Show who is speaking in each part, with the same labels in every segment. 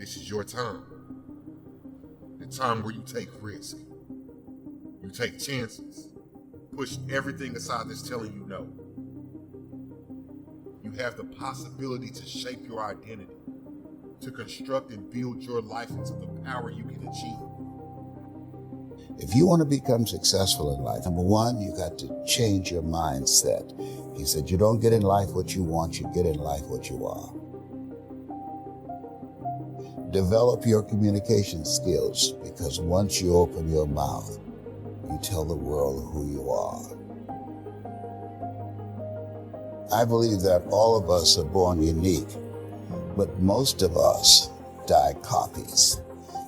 Speaker 1: This is your time. The time where you take risks. You take chances. Push everything aside that's telling you no. You have the possibility to shape your identity, to construct and build your life into the power you can achieve.
Speaker 2: If you want to become successful in life, number one, you got to change your mindset. He said, you don't get in life what you want, you get in life what you are. Develop your communication skills, because once you open your mouth, you tell the world who you are. I believe that all of us are born unique, but most of us die copies.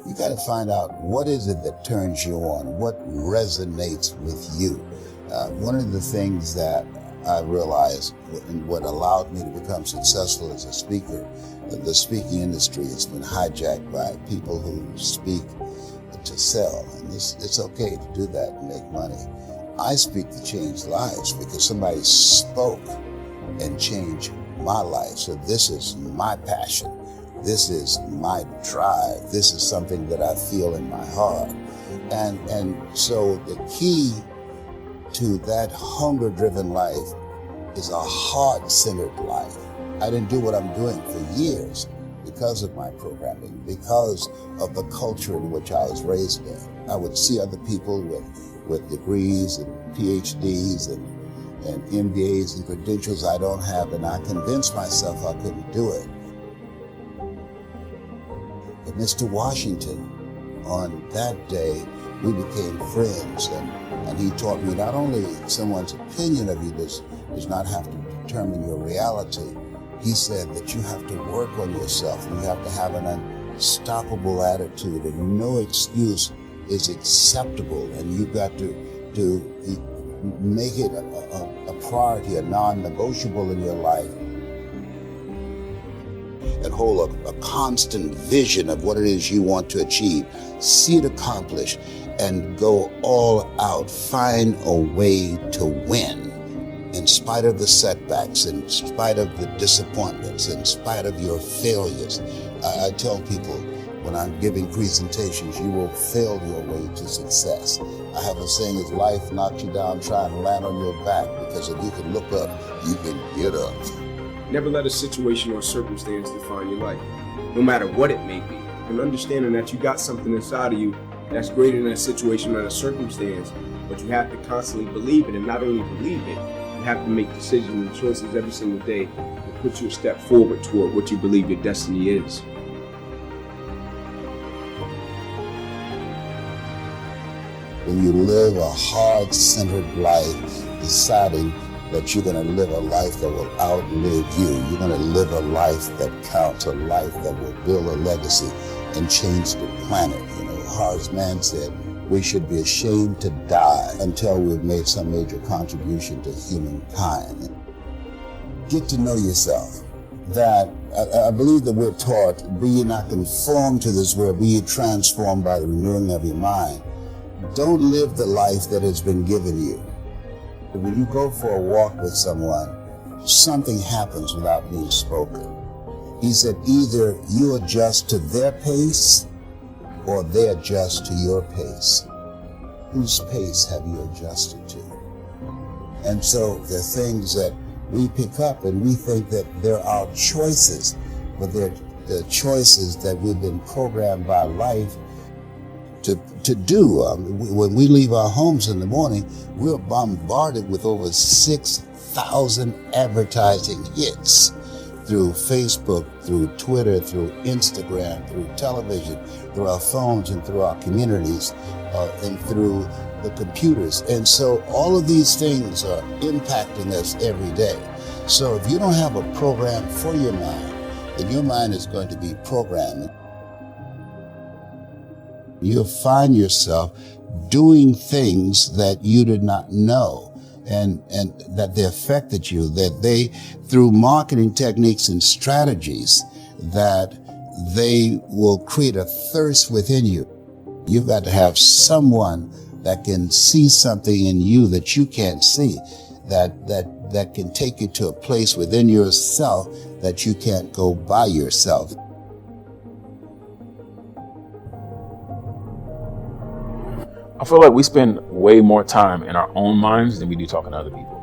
Speaker 2: You got to find out what is it that turns you on, what resonates with you. One of the things that I realized and what allowed me to become successful as a speaker, the speaking industry has been hijacked by people who speak to sell, and it's okay to do that and make money. I speak to change lives because somebody spoke and changed my life. So this is my passion. This is my drive. This is something that I feel in my heart. And so the key to that hunger-driven life is a heart-centered life. I didn't do what I'm doing for years because of my programming, because of the culture in which I was raised in. I would see other people with degrees and PhDs and MBAs and credentials I don't have, and I convinced myself I couldn't do it. But Mr. Washington, on that day, we became friends, and he taught me not only someone's opinion of you does not have to determine your reality. He said that you have to work on yourself, and you have to have an unstoppable attitude, and no excuse is acceptable, and you've got to make it a priority, a non-negotiable in your life, and hold a constant vision of what it is you want to achieve, see it accomplished, and go all out. Find a way to win in spite of the setbacks, in spite of the disappointments, in spite of your failures. I tell people when I'm giving presentations, you will fail your way to success. I have a saying, if life knocks you down, try and land on your back, because if you can look up, you can get up.
Speaker 3: Never let a situation or circumstance define your life, no matter what it may be. And understanding that you got something inside of you that's greater than a situation or a circumstance, but you have to constantly believe it, and not only believe it, you have to make decisions and choices every single day to put you a step forward toward what you believe your destiny is.
Speaker 2: When you live a heart-centered life, deciding that you're going to live a life that will outlive you, you're going to live a life that counts, a life that will build a legacy and change the planet. You know, Horace Mann said, we should be ashamed to die until we've made some major contribution to humankind. Get to know yourself. That I believe that we're taught, be ye not conformed to this world, be ye transformed by the renewing of your mind. Don't live the life that has been given you. When you go for a walk with someone, something happens without being spoken. He said, either you adjust to their pace or they adjust to your pace. Whose pace have you adjusted to? And so there are things that we pick up and we think that they're our choices, but they're the choices that we've been programmed by life to do. When we leave our homes in the morning, we're bombarded with over 6,000 advertising hits through Facebook, through Twitter, through Instagram, through television, through our phones and through our communities, and through the computers. And so all of these things are impacting us every day. So if you don't have a program for your mind, then your mind is going to be programmed. You'll find yourself doing things that you did not know, and that they affected you, that they, through marketing techniques and strategies, that they will create a thirst within you. You've got to have someone that can see something in you that you can't see, that can take you to a place within yourself that you can't go by yourself.
Speaker 4: feel like we spend way more time in our own minds than we do talking to other people.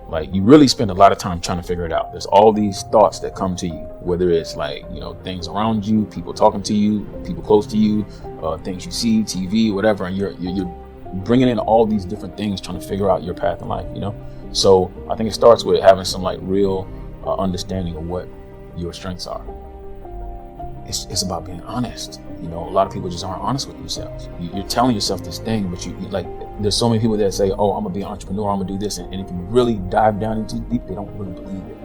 Speaker 4: Like, you really spend a lot of time trying to figure it out. There's all these thoughts that come to you, whether it's like, things around you, people talking to you, people close to you, things you see, TV, whatever. And you're bringing in all these different things, trying to figure out your path in life, So I think it starts with having some like real understanding of what your strengths are. It's about being honest. A lot of people just aren't honest with themselves. You're telling yourself this thing, but you like, there's so many people that say, oh, I'm gonna be an entrepreneur, I'm gonna do this. And if you really dive down into deep, they don't really believe it,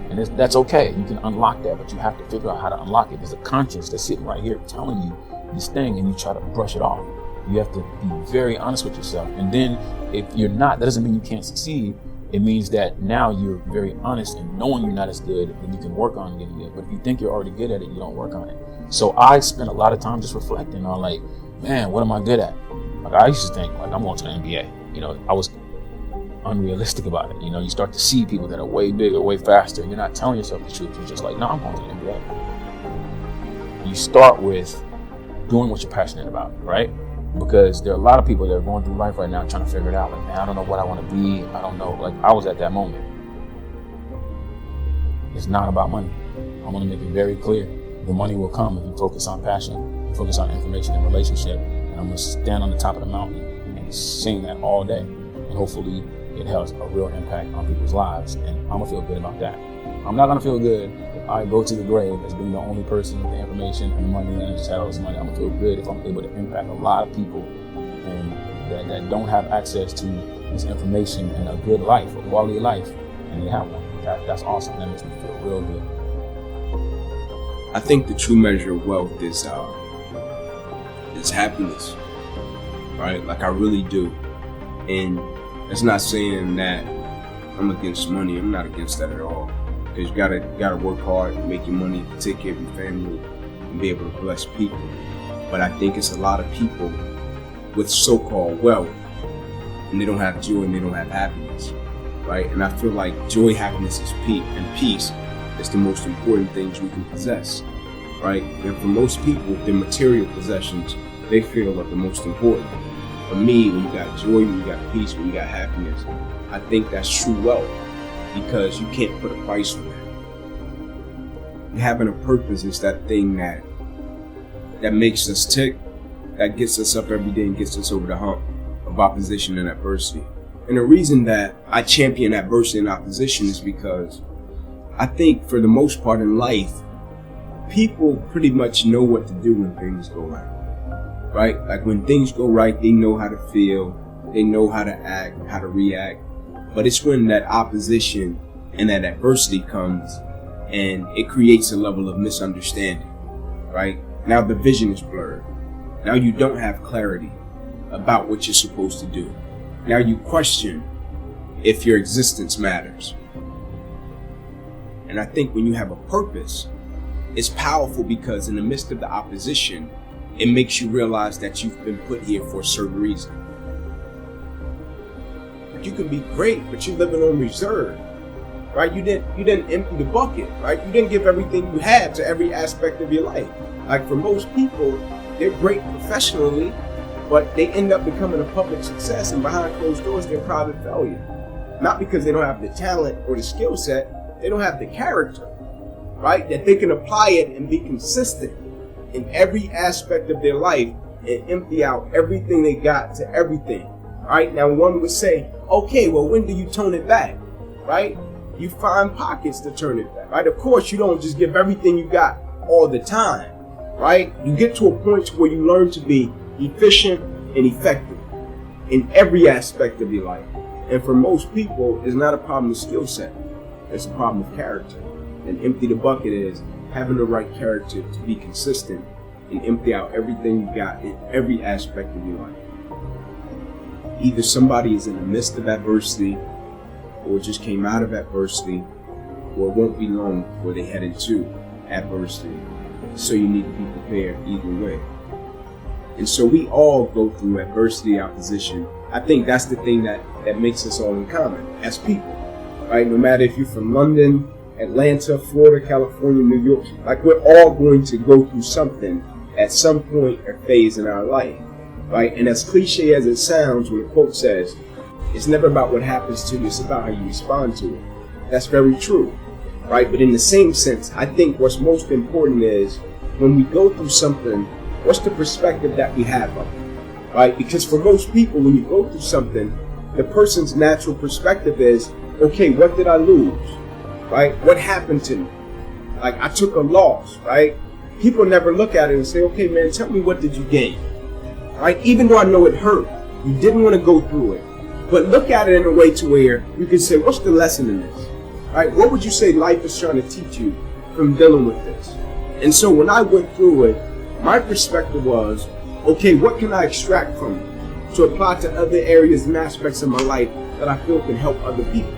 Speaker 4: And that's okay. You can unlock that, but you have to figure out how to unlock it. There's a conscience that's sitting right here telling you this thing, and you try to brush it off. You have to be very honest with yourself. And then if you're not, that doesn't mean you can't succeed. It means that now you're very honest and knowing you're not as good, and you can work on getting good. But if you think you're already good at it, you don't work on it. So I spent a lot of time just reflecting on like, man, what am I good at? Like, I used to think like, I'm going to the NBA. I was unrealistic about it. You start to see people that are way bigger, way faster, and you're not telling yourself the truth. You're just like, no, I'm going to the NBA. You start with doing what you're passionate about, right? Because there are a lot of people that are going through life right now trying to figure it out. Like, man, I don't know what I want to be. I don't know. Like, I was at that moment. It's not about money. I want to make it very clear. The money will come if you focus on passion, focus on information and relationship. And I'm going to stand on the top of the mountain and sing that all day. And hopefully it has a real impact on people's lives. And I'm going to feel good about that. I'm not going to feel good if I go to the grave as being the only person with the information and the money, and I just had all this money. I'm going to feel good if I'm able to impact a lot of people and that don't have access to this information and a good life, a quality of life, and they have one. That's awesome. That makes me feel real good.
Speaker 3: I think the true measure of wealth is happiness, right? Like, I really do. And that's not saying that I'm against money. I'm not against that at all. Because you gotta work hard to make your money, to take care of your family, and be able to bless people. But I think it's a lot of people with so-called wealth, and they don't have joy and they don't have happiness, right? And I feel like joy, happiness, and peace is the most important things we can possess, right? And for most people, their material possessions, they feel are the most important. For me, when you got joy, when you got peace, when you got happiness, I think that's true wealth, because you can't put a price on that. Having a purpose is that thing that makes us tick, that gets us up every day and gets us over the hump of opposition and adversity. And the reason that I champion adversity and opposition is because I think for the most part in life, people pretty much know what to do when things go right, right? Like, when things go right, they know how to feel, they know how to act, how to react. But it's when that opposition and that adversity comes and it creates a level of misunderstanding, right? Now the vision is blurred. Now you don't have clarity about what you're supposed to do. Now you question if your existence matters. And I think when you have a purpose, it's powerful because in the midst of the opposition, it makes you realize that you've been put here for a certain reason. You can be great, but you're living on reserve, right? You didn't empty the bucket, right? You didn't give everything you had to every aspect of your life. Like, for most people, they're great professionally, but they end up becoming a public success, and behind closed doors, they're private failure. Not because they don't have the talent or the skill set, they don't have the character, right? That they can apply it and be consistent in every aspect of their life and empty out everything they got to everything. Right? Now, one would say, okay, well, when do you tone it back? Right? You find pockets to turn it back. Right? Of course, you don't just give everything you got all the time. Right? You get to a point where you learn to be efficient and effective in every aspect of your life. And for most people, it's not a problem of skill set. It's a problem of character. And empty the bucket is having the right character to be consistent and empty out everything you got in every aspect of your life. Either somebody is in the midst of adversity, or just came out of adversity, or it won't be long before they head into adversity. So you need to be prepared either way. And so we all go through adversity, opposition. I think that's the thing that makes us all in common as people, right? No matter if you're from London, Atlanta, Florida, California, New York, like, we're all going to go through something at some point or phase in our life. right? And as cliche as it sounds when the quote says, it's never about what happens to you, it's about how you respond to it. That's very true, right? But in the same sense, I think what's most important is when we go through something, what's the perspective that we have of it, right? Because for most people, when you go through something, the person's natural perspective is, okay, what did I lose, right? What happened to me? Like, I took a loss, right? People never look at it and say, okay, man, tell me, what did you gain, right? Even though I know it hurt, you didn't want to go through it, but look at it in a way to where you can say, what's the lesson in this, right? What would you say life is trying to teach you from dealing with this? And so when I went through it, my perspective was, okay, what can I extract from it to apply to other areas and aspects of my life that I feel can help other people?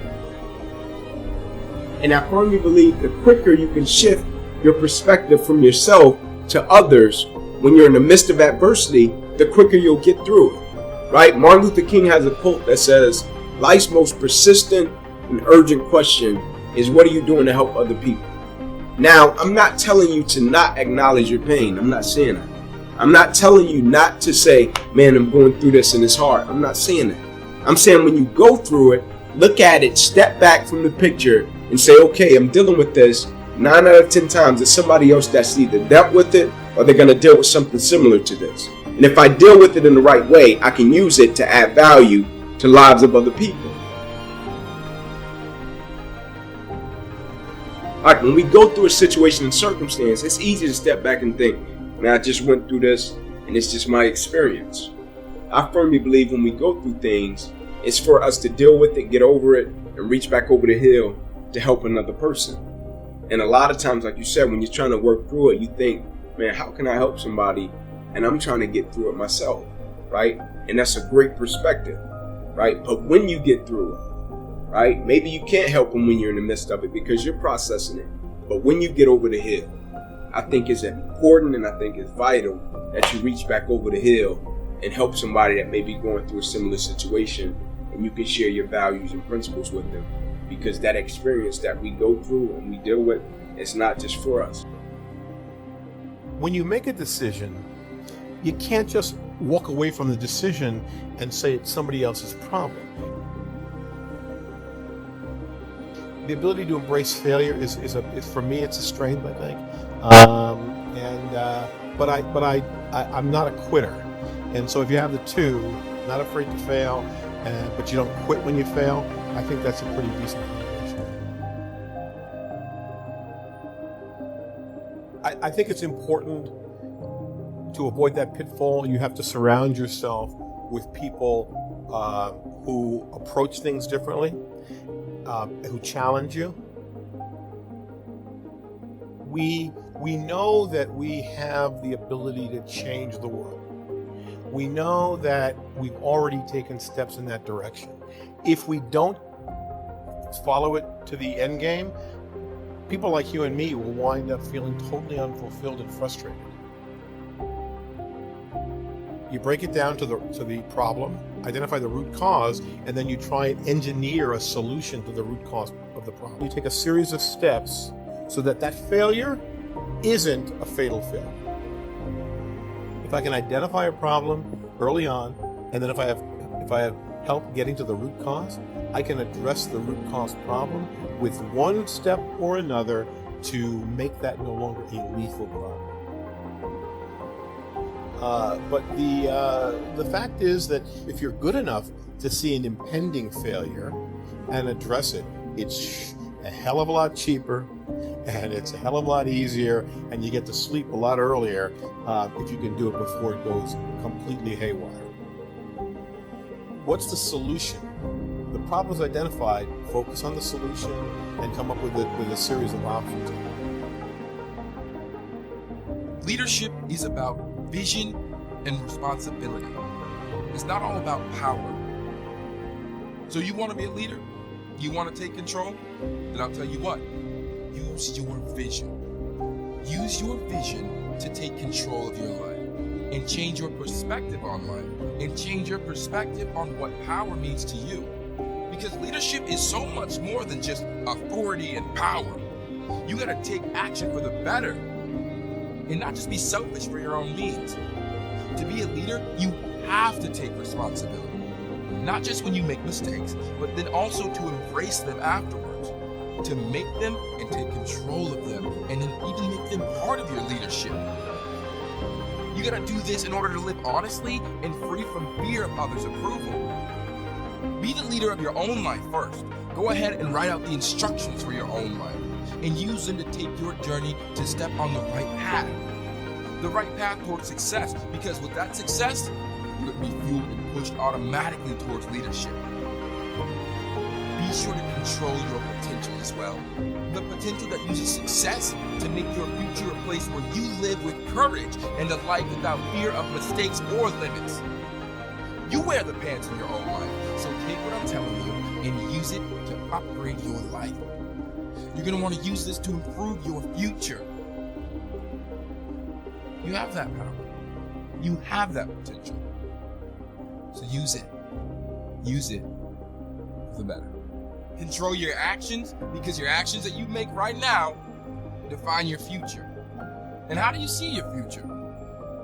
Speaker 3: And I firmly believe the quicker you can shift your perspective from yourself to others when you're in the midst of adversity, the quicker you'll get through it, right? Martin Luther King has a quote that says, life's most persistent and urgent question is, what are you doing to help other people? Now, I'm not telling you to not acknowledge your pain. I'm not saying that. I'm not telling you not to say, man, I'm going through this and it's hard. I'm not saying that. I'm saying when you go through it, look at it, step back from the picture and say, okay, I'm dealing with this. 9 out of 10 times, there's somebody else that's either dealt with it or they're going to deal with something similar to this. And if I deal with it in the right way, I can use it to add value to lives of other people. All right, when we go through a situation and circumstance, it's easy to step back and think, man, I just went through this and it's just my experience. I firmly believe when we go through things, it's for us to deal with it, get over it, and reach back over the hill to help another person. And a lot of times, like you said, when you're trying to work through it, you think, man, how can I help somebody? And I'm trying to get through it myself, right? And that's a great perspective, right? But when you get through it, right, maybe you can't help them when you're in the midst of it because you're processing it. But when you get over the hill, I think it's important and I think it's vital that you reach back over the hill and help somebody that may be going through a similar situation, and you can share your values and principles with them, because that experience that we go through and we deal with, it's not just for us.
Speaker 5: When you make a decision, you can't just walk away from the decision and say it's somebody else's problem. The ability to embrace failure is for me, it's a strength, I think. But I'm not a quitter. And so if you have the two, not afraid to fail, but you don't quit when you fail, I think that's a pretty decent combination. I think it's important to avoid that pitfall. You have to surround yourself with people who approach things differently, who challenge you. We know that we have the ability to change the world. We know that we've already taken steps in that direction. If we don't follow it to the end game, people like you and me will wind up feeling totally unfulfilled and frustrated. You break it down to the problem, identify the root cause, and then you try and engineer a solution to the root cause of the problem. You take a series of steps so that failure isn't a fatal failure. If I can identify a problem early on, and then if I have help getting to the root cause, I can address the root cause problem with one step or another to make that no longer a lethal problem. But the fact is that if you're good enough to see an impending failure and address it, it's a hell of a lot cheaper, and it's a hell of a lot easier, and you get to sleep a lot earlier if you can do it before it goes completely haywire. What's the solution? The problem is identified, focus on the solution, and come up with a series of options.
Speaker 6: Leadership is about vision and responsibility. It's not all about power. So you want to be a leader? You want to take control? Then I'll tell you what, use your vision. Use your vision to take control of your life and change your perspective on life and change your perspective on what power means to you. Because leadership is so much more than just authority and power. You got to take action for the better and not just be selfish for your own means. To be a leader, you have to take responsibility. Not just when you make mistakes, but then also to embrace them afterwards. To make them and take control of them, and then even make them part of your leadership. You gotta do this in order to live honestly and free from fear of others' approval. Be the leader of your own life first. Go ahead and write out the instructions for your own life and use them to take your journey to step on the right path. The right path towards success, because with that success, you're going to be fueled and pushed automatically towards leadership. Be sure to control your potential as well. The potential that uses success to make your future a place where you live with courage and a life without fear of mistakes or limits. You wear the pants in your own life, so take what I'm telling you and use it to upgrade your life. You're going to want to use this to improve your future. You have that power. You have that potential. So use it. Use it for the better. Control your actions, because your actions that you make right now define your future. And how do you see your future?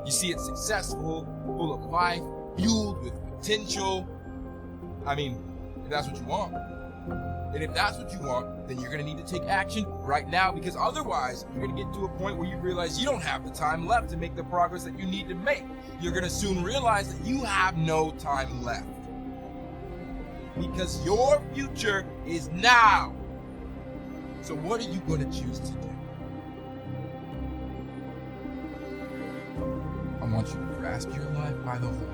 Speaker 6: You see it successful, full of life, fueled with potential. I mean, if that's what you want. And if that's what you want, then you're going to need to take action right now, because otherwise you're going to get to a point where you realize you don't have the time left to make the progress that you need to make. You're going to soon realize that you have no time left, because your future is now. So what are you going to choose to do? I want you to grasp your life by the horns.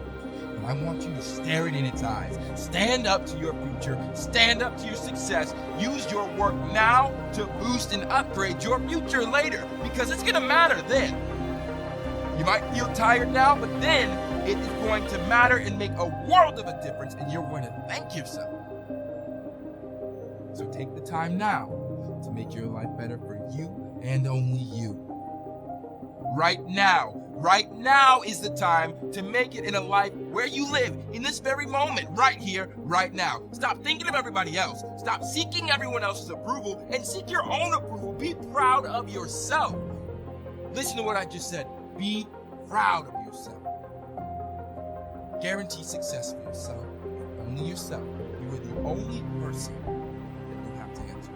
Speaker 6: I want you to stare it in its eyes. Stand up to your future. Stand up to your success. Use your work now to boost and upgrade your future later, because it's going to matter then. You might feel tired now, but then it is going to matter and make a world of a difference, and you're going to thank yourself. So take the time now to make your life better for you and only you. Right now is the time to make it in a life where you live in this very moment, right here, right now. Stop thinking of everybody else. Stop seeking everyone else's approval and seek your own approval. Be proud of yourself. Listen to what I just said. Be proud of yourself. Guarantee success for yourself, only yourself. You are the only person that you have to answer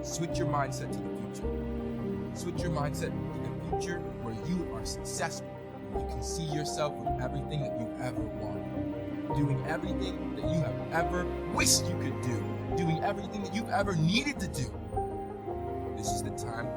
Speaker 6: to. Switch your mindset to the future. Switch your mindset to the future where you are successful. You can see yourself with everything that you've ever wanted. Doing everything that you have ever wished you could do. Doing everything that you've ever needed to do. This is the time